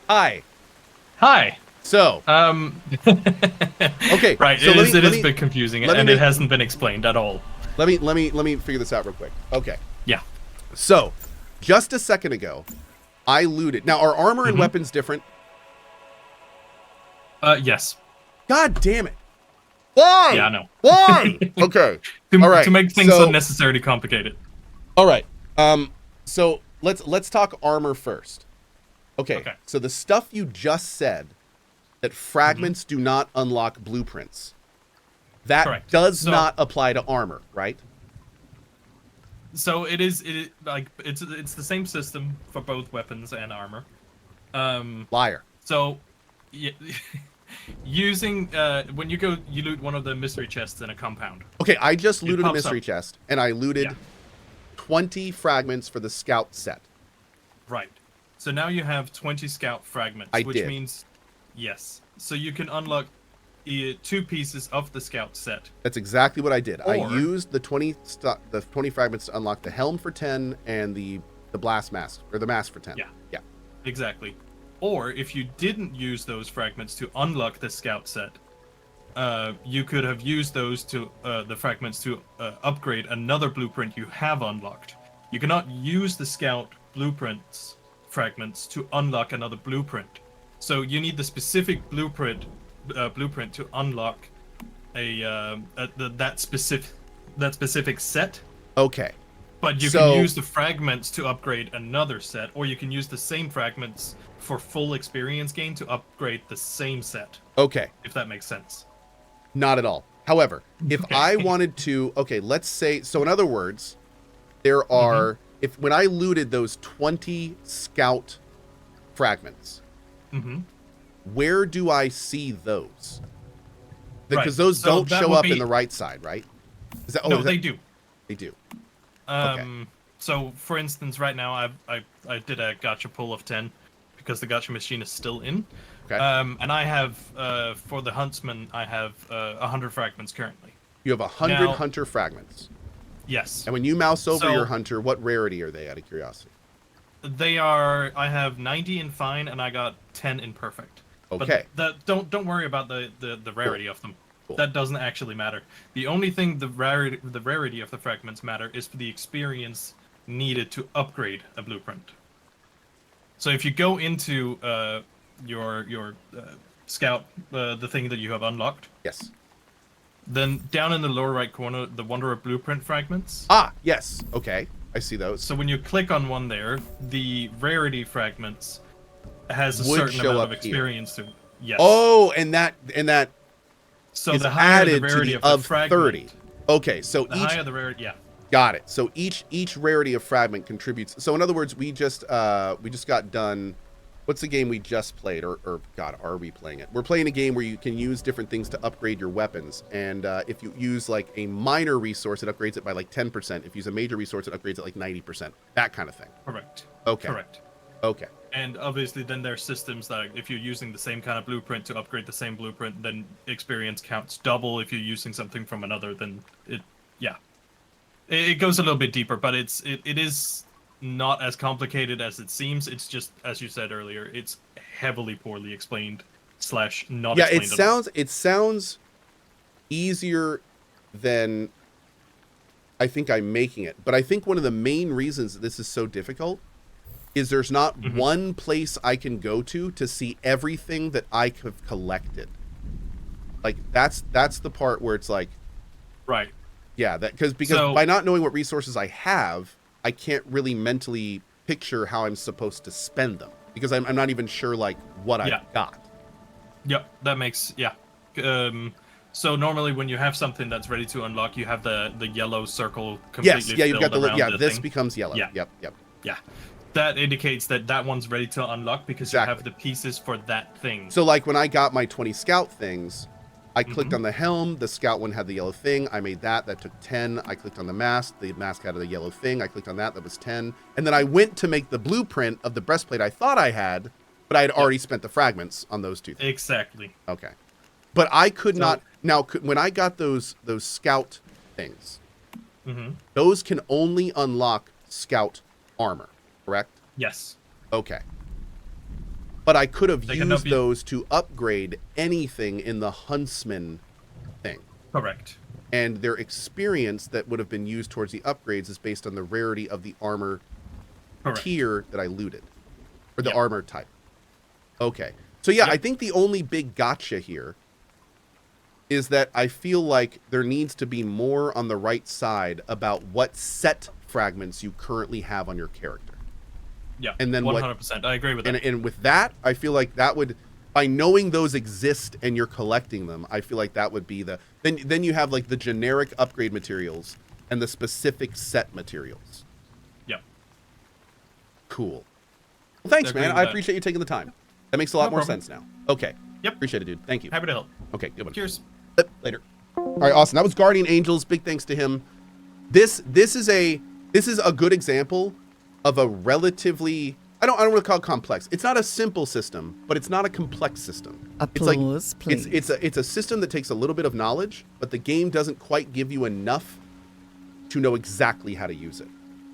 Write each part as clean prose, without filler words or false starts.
Hi. Hi. So, Um, okay. right. So It is a bit confusing, let me and it make hasn't been explained at all. let me figure this out real quick. Okay. Yeah. So, just a second ago, I looted. Now, are armor and Mm-hmm. weapons different? Yes. God damn it! Yeah, Why? I know. Why? Okay. All To right. make things So, unnecessarily complicated. all right. So let's talk armor first. Okay. Okay. So the stuff you just said that Mm-hmm. fragments do not unlock blueprints. That Correct. does So, not apply to armor, right? it's the same system for both weapons and armor. Um, Liar. so, yeah, using when you loot one of the mystery chests in a compound, Okay, I just it looted a pops up. mystery chest and I Yeah. looted 20 fragments for the scout set. Right. So now you have 20 scout I fragments, which did. means yes. So you can unlock two pieces of the scout set. That's exactly what I did. I Or used the 20 fragments to unlock the helm for 10 and the blast mask or the mask for 10. yeah, Yeah. exactly. Or if you didn't use those fragments to unlock the scout set, you could have used those to the fragments to upgrade another blueprint you have unlocked. You cannot use the scout blueprints fragments to unlock another blueprint. So you need the specific blueprint to unlock that specific set. Okay. But you can So, use the fragments to upgrade another set, or you can use the same fragments for full experience gain to upgrade the same set. okay. If that makes sense. Not at all. However, if Okay. I wanted to, okay, let's say, so in other words, there Mm-hmm. are, if when I looted those 20 scout fragments, Mm-hmm. where do I see those? Right. Because those So don't that show would up in be the right side, right? Is that, no, is that, they do. they do. Okay. So for instance, right now I did a gacha pull of 10 because the gacha machine is still in. Okay. And I have for the huntsman I have 100 fragments currently. You have 100 Now, hunter fragments. yes. And when you mouse over your So hunter, what rarity are they out of curiosity? I have 90 in fine and I got 10 in perfect. But Okay. don't worry about the Cool. rarity of them. Cool. That doesn't actually matter. The only thing the rarity of the fragments matter is for the experience needed to upgrade a blueprint. So if you go into your scout, the thing that you have unlocked, Yes. then down in the lower right corner, the Wanderer blueprint fragments. Ah, yes. Okay. I see those. So when you click on one there, the rarity fragments has a Would certain show amount up of here. experience to. Yes. Oh, and that So is the higher the added to rarity the of the of fragment, 30. Okay, so the each higher the rarity, yeah. got it. So each rarity of fragment contributes. So in other words, we just got done. What's the game we just played? Or God, are we playing it? We're playing a game where you can use different things to upgrade your weapons. And if you use like a minor resource, it upgrades it by like 10%. If you use a major resource, it upgrades it like 90%. That kind of thing. Correct. Okay. Correct. Okay. And obviously, then there are systems that if you're using the same kind of blueprint to upgrade the same blueprint, then experience counts double. If you're using something from another, then yeah, it goes a little bit deeper, but it is not as complicated as it seems. It's just, as you said earlier, it's heavily poorly explained slash not Yeah, explained at all. it sounds easier than I think I'm making it. But I think one of the main reasons that this is so difficult is there's not one place I can go to see everything that I have collected. Like that's the part where it's like, Right. yeah, that because So by not knowing what resources I have, I can't really mentally picture how I'm supposed to spend them because I'm not even sure like what yeah. I've got. Yep, that makes yeah. So normally when you have something that's ready to unlock, you have the yellow circle completely Yes, yeah, you've got filled the around yeah. the This thing. becomes yellow. Yeah. Yep, yep. Yeah, that indicates that that one's ready to unlock because you Exactly. have the pieces for that thing. So like when I got my 20 scout things, I clicked on the helm, the scout one had the yellow thing, I made that took 10. I clicked on the mask had the yellow thing, I clicked on that was 10. And then I went to make the blueprint of the breastplate I thought I had, but I had already spent the fragments on those two things. Exactly. Okay. But I could So- not now when I got those scout things, Mm-hmm. those can only unlock scout armor. correct? Yes. Okay. But I could have They cannot used be- those to upgrade anything in the Huntsman thing. Correct. And their experience that would have been used towards the upgrades is based on the rarity of the armor Correct. tier that I looted. Or the Yep. armor type. Okay. So yeah, Yep. I think the only big gotcha here is that I feel like there needs to be more on the right side about what set fragments you currently have on your character. Yeah. And then 100%. I agree with that. And with that, I feel like that would, by knowing those exist and you're collecting them, I feel like that would be the, then you have like the generic upgrade materials and the specific set materials. Yeah. Cool. Well, thanks, I agree man. with I that. appreciate you taking the time. That makes a lot No more problem. sense now. Okay. Yep. Appreciate it, dude. Thank you. Happy to help. Okay, good one. Cheers. Later. All right, awesome. That was Guardian Angels. Big thanks to him. This is a good example of a relatively, I don't want to call it complex. It's not a simple system, but it's not a complex system. Applause, please. It's a system that takes a little bit of knowledge, but the game doesn't quite give you enough to know exactly how to use it.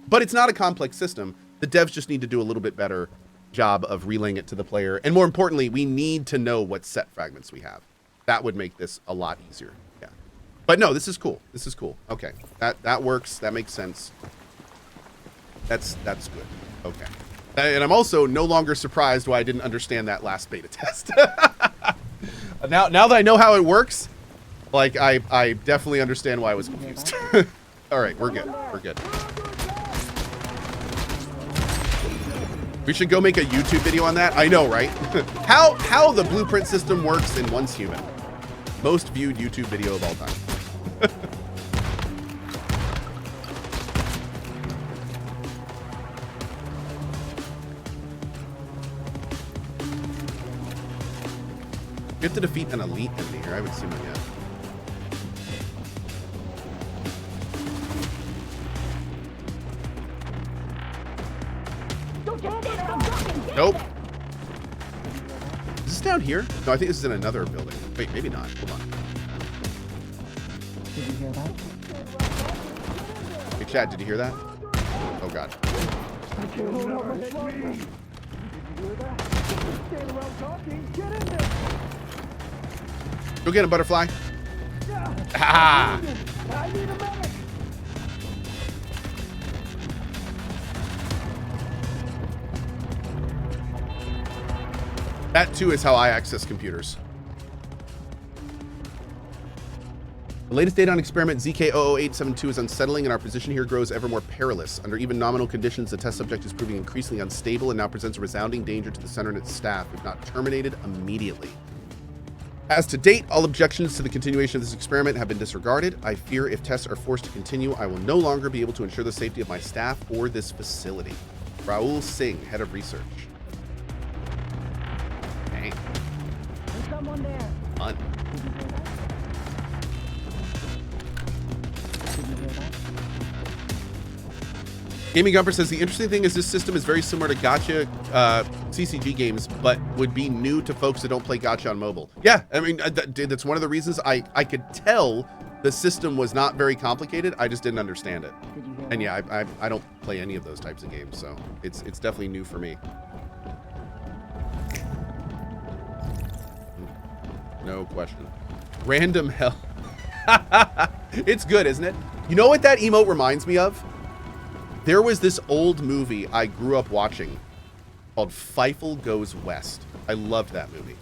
But it's not a complex system. The devs just need to do a little bit better job of relaying it to the player. And more importantly, we need to know what set fragments we have. That would make this a lot easier. Yeah. But no, this is cool. This is cool. Okay. That works. That makes sense. That's good. Okay. And I'm also no longer surprised why I didn't understand that last beta test. now that I know how it works, like I definitely understand why I was confused. All right, we're good. We're good. We should go make a YouTube video on that. I know, right? how the blueprint system works in Once Human. Most viewed YouTube video of all time. You have to defeat an elite enemy here. I haven't seen one yet. Nope. Is this down here? No, I think this is in another building. Wait, maybe not. Hold on. Did you hear that? Hey, Chad, did you hear that? Oh, God. Go get him, Butterfly. Ah! That, too, is how I access computers. The latest data on experiment ZK00872 is unsettling, and our position here grows ever more perilous. Under even nominal conditions, the test subject is proving increasingly unstable and now presents a resounding danger to the center and its staff, if not terminated immediately. As to date, all objections to the continuation of this experiment have been disregarded. I fear if tests are forced to continue, I will no longer be able to ensure the safety of my staff or this facility. Raul Singh, Head of Research. Dang. There's someone there. Fun. Did you hear that? Did you hear that? Gaming Gumper says the interesting thing is this system is very similar to Gacha CCG games, but would be new to folks that don't play Gacha on mobile. Yeah, I mean, that's one of the reasons I could tell the system was not very complicated. I just didn't understand it. Did you hear And that? yeah, I don't play any of those types of games, so it's definitely new for me. No question. Random hell. It's good, isn't it? You know what that emote reminds me of? There was this old movie I grew up watching called Feifel Goes West. I loved that movie.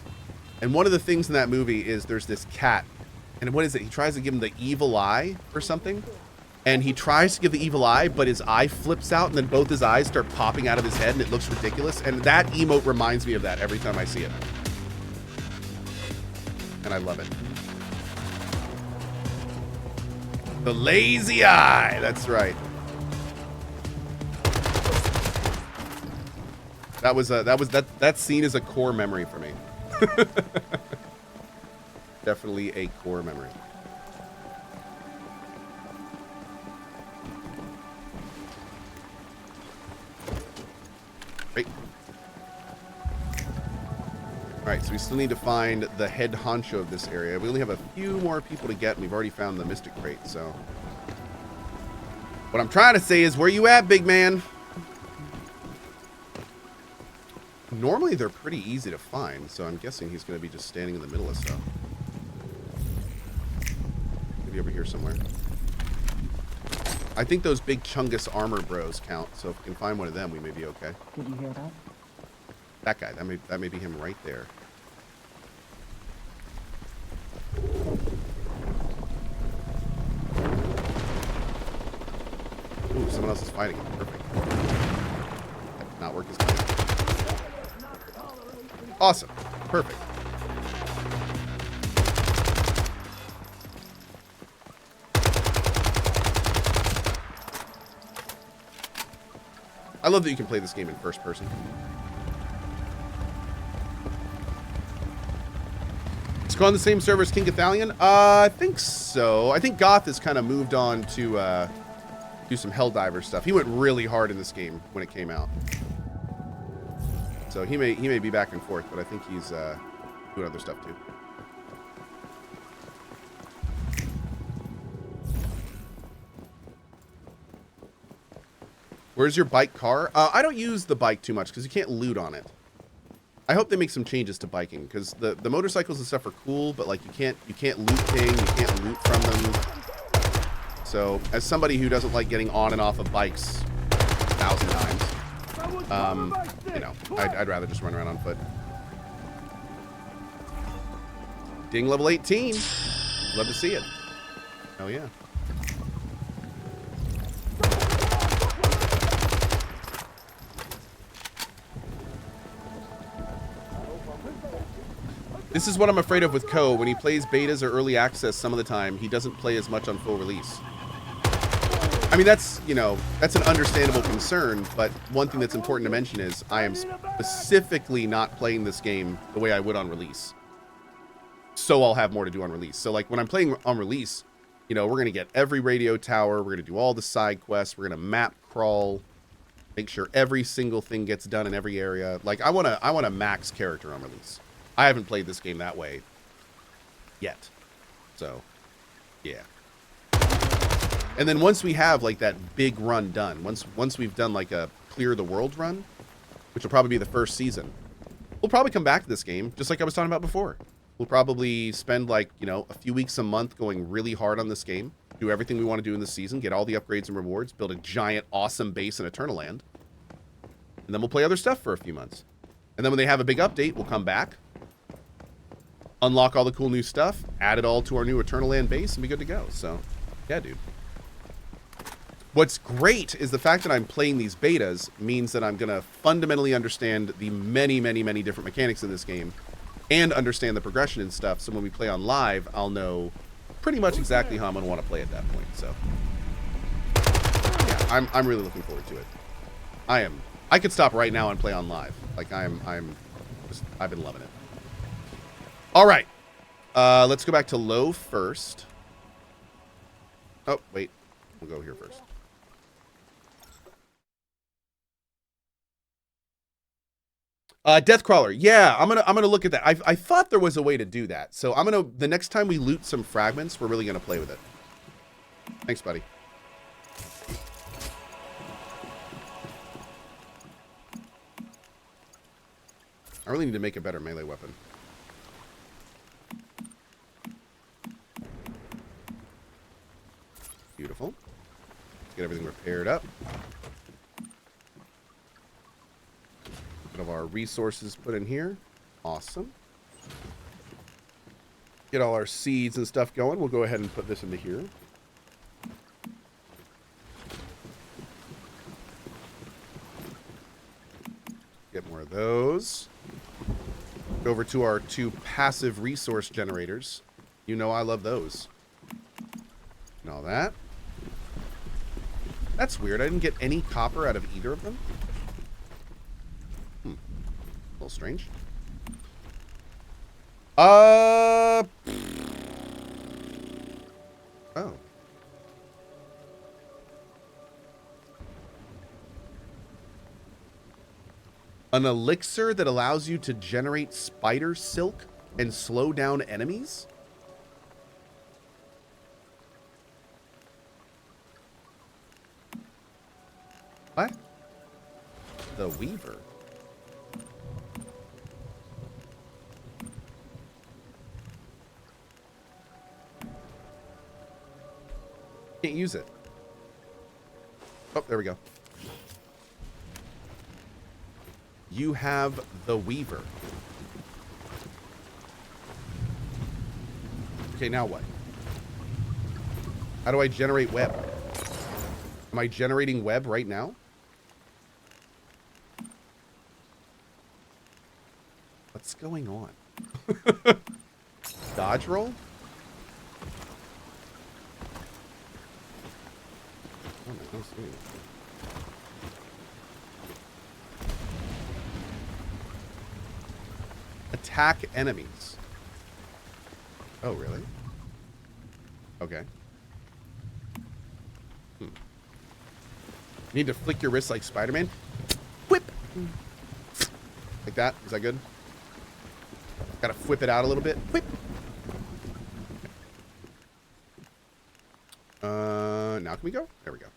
And one of the things in that movie is there's this cat. And what is it? He tries to give him the evil eye or something. And he tries to give the evil eye, but his eye flips out and then both his eyes start popping out of his head and it looks ridiculous. And that emote reminds me of that every time I see it. And I love it. The lazy eye. That's right. That scene is a core memory for me. Definitely a core memory. Great. All right, so we still need to find the head honcho of this area. We only have a few more people to get, and we've already found the Mystic Crate, so. What I'm trying to say is, where you at, big man? Normally they're pretty easy to find, so I'm guessing he's going to be just standing in the middle of stuff. Maybe over here somewhere. I think those big Chungus armor bros count, so if we can find one of them, we may be okay. Did you hear that? That guy, that may be him right there. Ooh, someone else is fighting him. Perfect. That did not work as well. Awesome. Perfect. I love that you can play this game in first person. Is Cohh on the same server as King Cathalion? I think so. I think Goth has kind of moved on to do some Helldiver stuff. He went really hard in this game when it came out. So he may be back and forth, but I think he's doing other stuff too. Where's your bike car? I don't use the bike too much because you can't loot on it. I hope they make some changes to biking because the motorcycles and stuff are cool, but like you can't loot things, you can't loot from them. So as somebody who doesn't like getting on and off of bikes 1,000 times, you know, I'd rather just run around on foot. Ding level 18. Love to see it. Oh yeah. This is what I'm afraid of with Cohh. When he plays betas or early access, some of the time, he doesn't play as much on full release. I mean, that's, you know, that's an understandable concern, but one thing that's important to mention is I am specifically not playing this game the way I would on release. So I'll have more to do on release. So, like, when I'm playing on release, you know, we're going to get every radio tower, we're going to do all the side quests, we're going to map crawl, make sure every single thing gets done in every area. Like, I want to max character on release. I haven't played this game that way yet. So, yeah. And then once we have like that big run done, once we've done like a clear the world run, which will probably be the first season, we'll probably come back to this game just like I was talking about before. We'll probably spend like, you know, a few weeks a month going really hard on this game, do everything we want to do in the season, get all the upgrades and rewards, build a giant awesome base in Eternal Land. And then we'll play other stuff for a few months. And then when they have a big update, we'll come back, unlock all the cool new stuff, add it all to our new Eternal Land base, and be good to go. So, yeah, dude. What's great is the fact that I'm playing these betas means that I'm going to fundamentally understand the many, many, many different mechanics in this game and understand the progression and stuff. So when we play on live, I'll know pretty much exactly how I'm going to want to play at that point. So, yeah, I'm really looking forward to it. I could stop right now and play on live. Like, I've been loving it. All right, let's go back to low first. Oh, wait, we'll go here first. Deathcrawler, yeah, I'm gonna look at that. I thought there was a way to do that, so the next time we loot some fragments, we're really gonna play with it. Thanks, buddy. I really need to make a better melee weapon. Beautiful. Let's get everything repaired up. Bit of our resources put in here. Awesome. Get all our seeds and stuff going. We'll go ahead and put this into here. Get more of those. Go over to our 2 passive resource generators. You know I love those. And all that. That's weird. I didn't get any copper out of either of them. A little strange. Oh. An elixir that allows you to generate spider silk and slow down enemies? What? The Weaver. Can't use it. Oh, there we go. You have the Weaver. Okay, now what? How do I generate web? Am I generating web right now? What's going on? Dodge roll? Oh, no, no, sweet. Attack enemies. Oh, really? Okay. Need to flick your wrist like Spider-Man. Whip! Like that? Is that good? Gotta whip it out a little bit. Whip! Now can we go? There we go.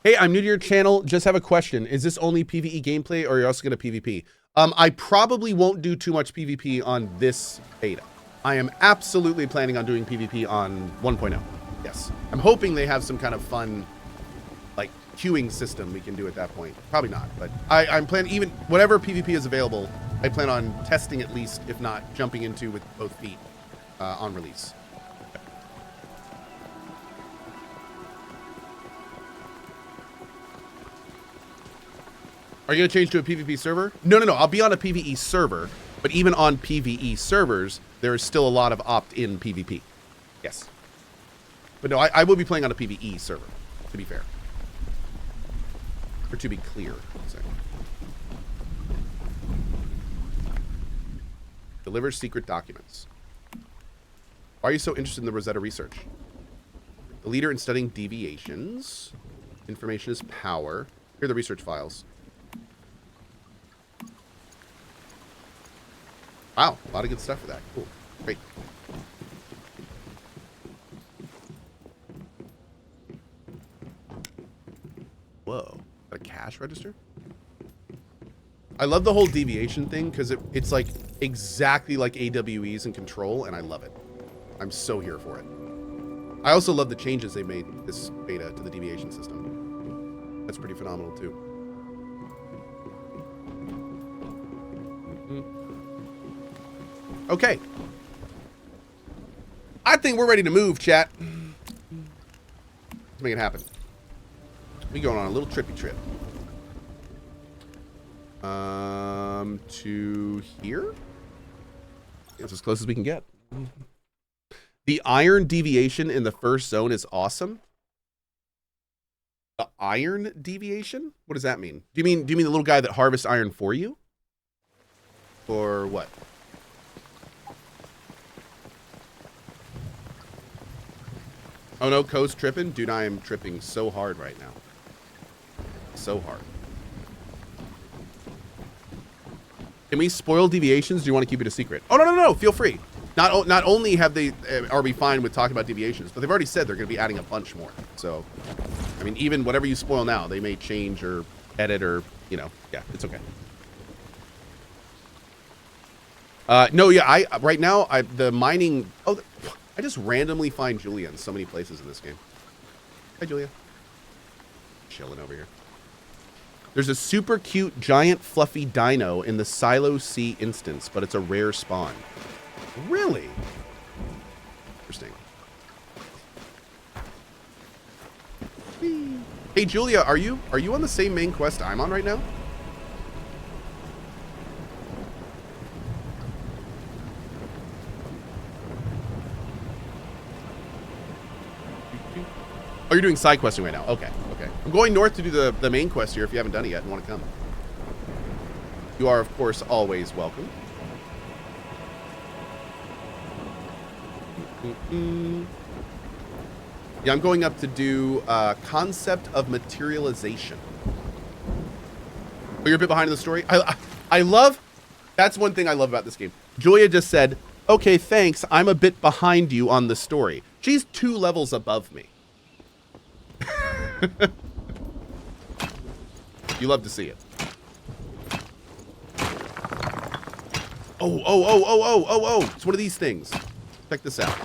Hey, I'm new to your channel. Just have a question. Is this only PvE gameplay or are you also gonna PvP? I probably won't do too much PvP on this beta. I am absolutely planning on doing PvP on 1.0. Yes. I'm hoping they have some kind of fun, like, queuing system we can do at that point. Probably not, but I'm planning, even whatever PvP is available, I plan on testing at least, if not jumping into with both feet on release. Are you going to change to a PvP server? No. I'll be on a PvE server, but even on PvE servers, there is still a lot of opt-in PvP. Yes. But no, I will be playing on a PvE server, to be fair. Or to be clear, I'm saying. Delivers secret documents. Why are you so interested in the Rosetta research? The leader in studying deviations. Information is power. Here are the research files. Wow, a lot of good stuff for that. Cool. Great. Whoa. Got a cash register? I love the whole deviation thing because it's like exactly like AWEs and Control, and I love it. I'm so here for it. I also love the changes they made this beta to the deviation system. That's pretty phenomenal too. Okay. I think we're ready to move, chat. Let's make it happen. We going on a little trippy trip. To here? It's as close as we can get. The iron deviation in the first zone is awesome. The iron deviation? What does that mean? Do you mean the little guy that harvests iron for you? Or what? Oh no, Cohh's tripping? Dude, I am tripping so hard right now. So hard. Can we spoil deviations? Do you want to keep it a secret? Oh, no. Feel free. Not only have they are we fine with talking about deviations, but they've already said they're going to be adding a bunch more. So, I mean, even whatever you spoil now, they may change or edit or, you know, yeah, it's okay. No, yeah, right now, the mining... Oh, I just randomly find Julia in so many places in this game. Hi, Julia. Chilling over here. There's a super cute, giant, fluffy dino in the Silo Sea instance, but it's a rare spawn. Really? Interesting. Whee. Hey, Julia, are you on the same main quest I'm on right now? Oh, you're doing side questing right now. Okay. I'm going north to do the main quest here if you haven't done it yet and want to come. You are, of course, always welcome. Yeah, I'm going up to do concept of materialization. Oh, you're a bit behind in the story? I love... That's one thing I love about this game. Julia just said, okay, thanks. I'm a bit behind you on the story. She's 2 levels above me. You love to see it. Oh. It's one of these things. Check this out.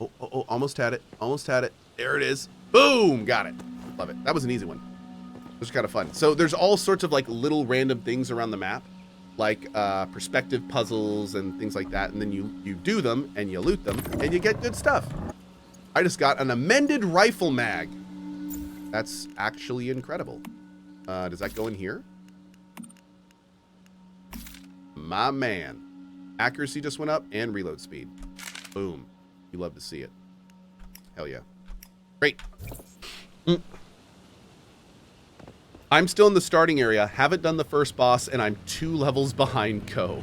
Oh, oh, oh, almost had it. Almost had it. There it is. Boom! Got it. Love it. That was an easy one. It was kind of fun. So there's all sorts of like little random things around the map, like perspective puzzles and things like that. And then you do them and you loot them and you get good stuff. I just got an amended rifle mag. That's actually incredible. Does that go in here? My man. Accuracy just went up and reload speed. Boom. You love to see it. Hell yeah. Great. I'm still in the starting area. Haven't done the first boss, and I'm 2 levels behind Cohh.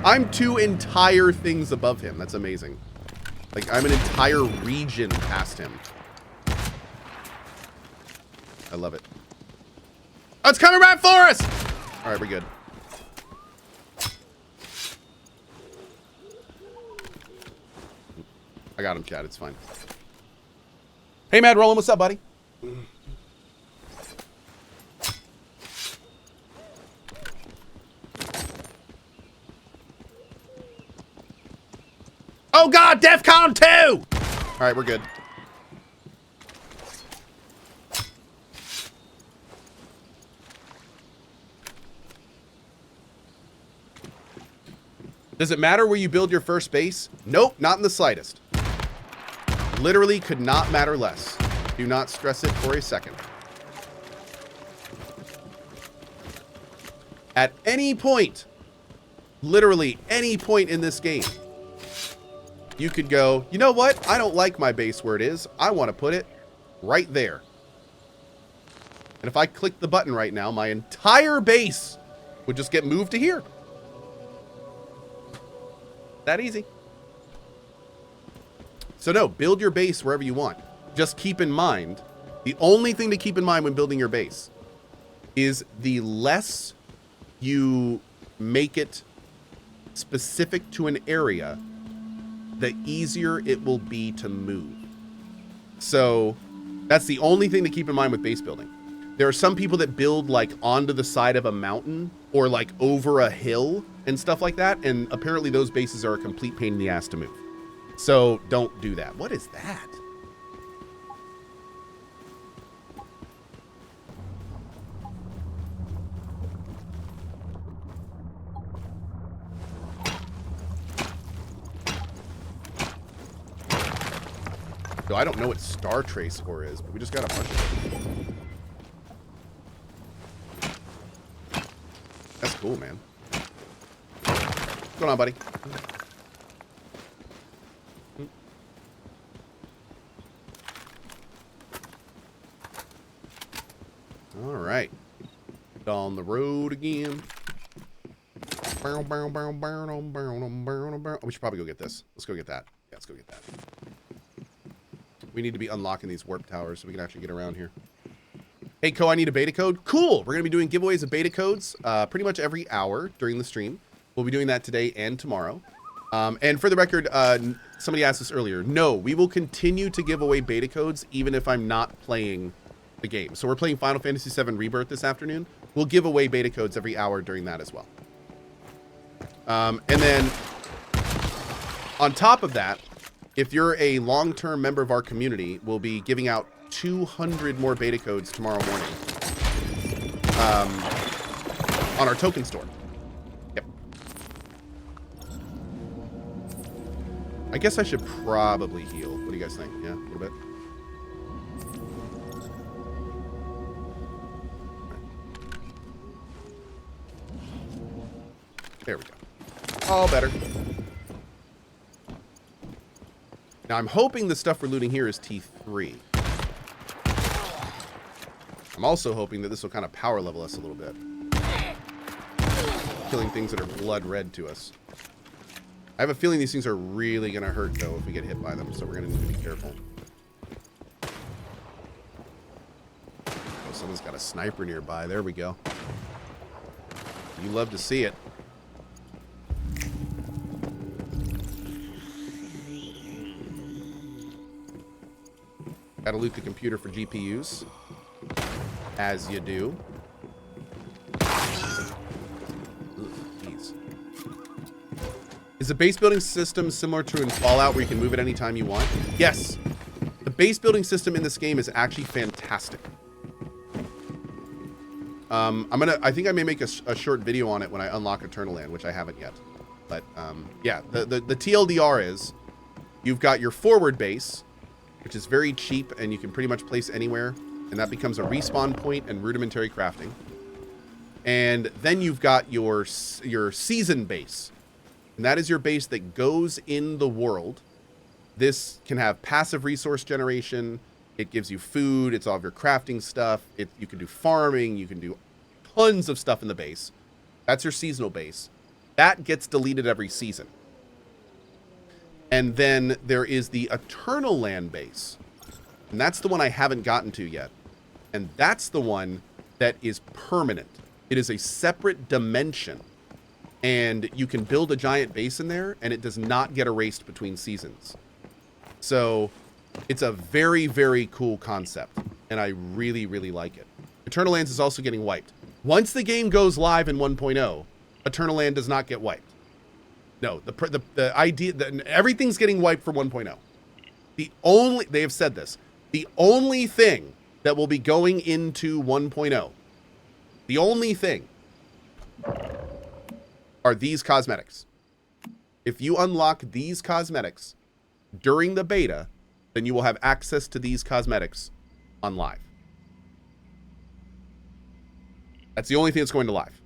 I'm 2 entire things above him. That's amazing. Like, I'm an entire region past him. I love it. Oh, it's coming right for us! All right, we're good. I got him, Chad. It's fine. Hey, Mad Roland. What's up, buddy? Oh, God. DEFCON 2! All right, we're good. Does it matter where you build your first base? Nope, not in the slightest. Literally could not matter less. Do not stress it for a second. At any point, literally any point in this game, you could go, you know what? I don't like my base where it is. I want to put it right there. And if I click the button right now, my entire base would just get moved to here. That easy. So no, build your base wherever you want. Just keep in mind, the only thing to keep in mind when building your base is the less you make it specific to an area, the easier it will be to move. So that's the only thing to keep in mind with base building. There are some people that build like onto the side of a mountain or like over a hill and stuff like that. And apparently those bases are a complete pain in the ass to move. So don't do that. What is that? So I don't know what Star Trace ore is, but we just got a bunch of it. That's cool, man. What's going on, buddy? All right. On the road again. We should probably go get this. Let's go get that. Yeah, let's go get that. We need to be unlocking these warp towers so we can actually get around here. Hey, Cohh, I need a beta code. Cool. We're going to be doing giveaways of beta codes pretty much every hour during the stream. We'll be doing that today and tomorrow. And for the record, somebody asked us earlier. No, we will continue to give away beta codes even if I'm not playing the game. So we're playing Final Fantasy VII Rebirth this afternoon. We'll give away beta codes every hour during that as well. And then on top of that, if you're a long-term member of our community, we'll be giving out 200 more beta codes tomorrow morning on our token store. Yep. I guess I should probably heal. What do you guys think? Yeah, a little bit. There we go. All better. Now, I'm hoping the stuff we're looting here is T3. I'm also hoping that this will kind of power level us a little bit. Killing things that are blood red to us. I have a feeling these things are really going to hurt, though, if we get hit by them, so we're going to need to be careful. Oh, someone's got a sniper nearby. There we go. You love to see it. Gotta loot the computer for GPUs. As you do. Ugh, geez. Is the base building system similar to in Fallout where you can move it anytime you want? Yes. The base building system in this game is actually fantastic. I think I may make a short video on it when I unlock Eternal Land, which I haven't yet. But yeah, the TLDR is you've got your forward base, which is very cheap and you can pretty much place anywhere. And that becomes a respawn point and rudimentary crafting. And then you've got your season base. And that is your base that goes in the world. This can have passive resource generation. It gives you food. It's all of your crafting stuff. You can do farming. You can do tons of stuff in the base. That's your seasonal base. That gets deleted every season. And then there is the Eternal Land base. And that's the one I haven't gotten to yet. And that's the one that is permanent. It is a separate dimension. And you can build a giant base in there, and it does not get erased between seasons. So it's a very, very cool concept, and I really, really like it. Eternal Lands is also getting wiped. Once the game goes live in 1.0, Eternal Land does not get wiped. No, the idea that everything's getting wiped for 1.0. They have said this, the only thing that will be going into 1.0, the only thing are these cosmetics. If you unlock these cosmetics during the beta, then you will have access to these cosmetics on live. That's the only thing that's going to live.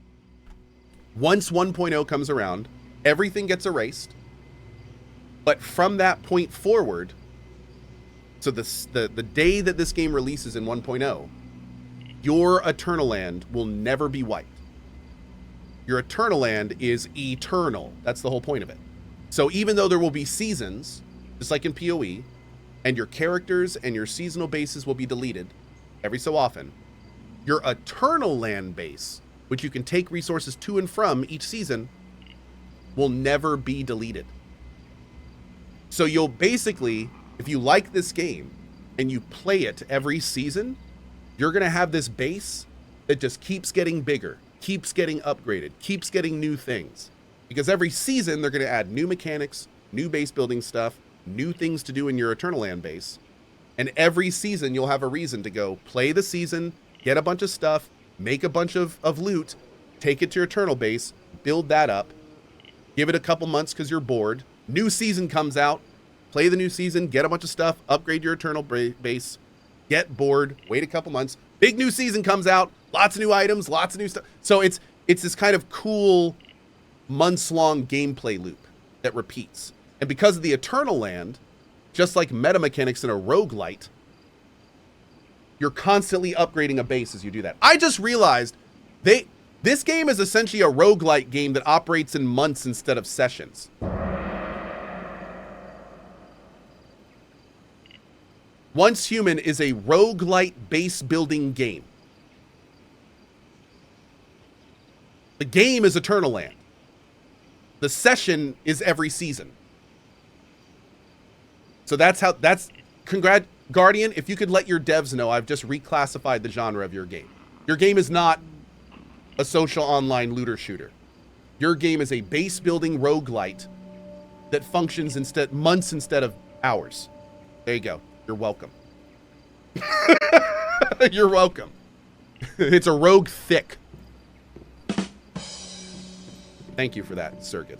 Once 1.0 comes around, everything gets erased. But from that point forward, so the day that this game releases in 1.0, your Eternal Land will never be wiped. Your Eternal Land is eternal. That's the whole point of it. So even though there will be seasons, just like in PoE, and your characters and your seasonal bases will be deleted every so often, your Eternal Land base, which you can take resources to and from each season, will never be deleted. So you'll basically, if you like this game and you play it every season, you're going to have this base that just keeps getting bigger, keeps getting upgraded, keeps getting new things. Because every season, they're going to add new mechanics, new base building stuff, new things to do in your Eternal Land base. And every season, you'll have a reason to go play the season, get a bunch of stuff, make a bunch of loot, take it to your Eternal base, build that up, give it a couple months because you're bored. New season comes out, play the new season, get a bunch of stuff, upgrade your Eternal base, get bored, wait a couple months. Big new season comes out, lots of new items, lots of new stuff. So it's this kind of cool months-long gameplay loop that repeats. And because of the Eternal Land, just like meta mechanics in a roguelite, you're constantly upgrading a base as you do that. I just realized this game is essentially a roguelite game that operates in months instead of sessions. Once Human is a roguelite base building game. The game is Eternal Land. The session is every season. So that's Guardian, if you could let your devs know, I've just reclassified the genre of your game. Your game is not a social online looter shooter. Your game is a base building roguelite that functions months instead of hours. There you go. You're welcome. You're welcome. It's a rogue thick. Thank you for that, Circuits.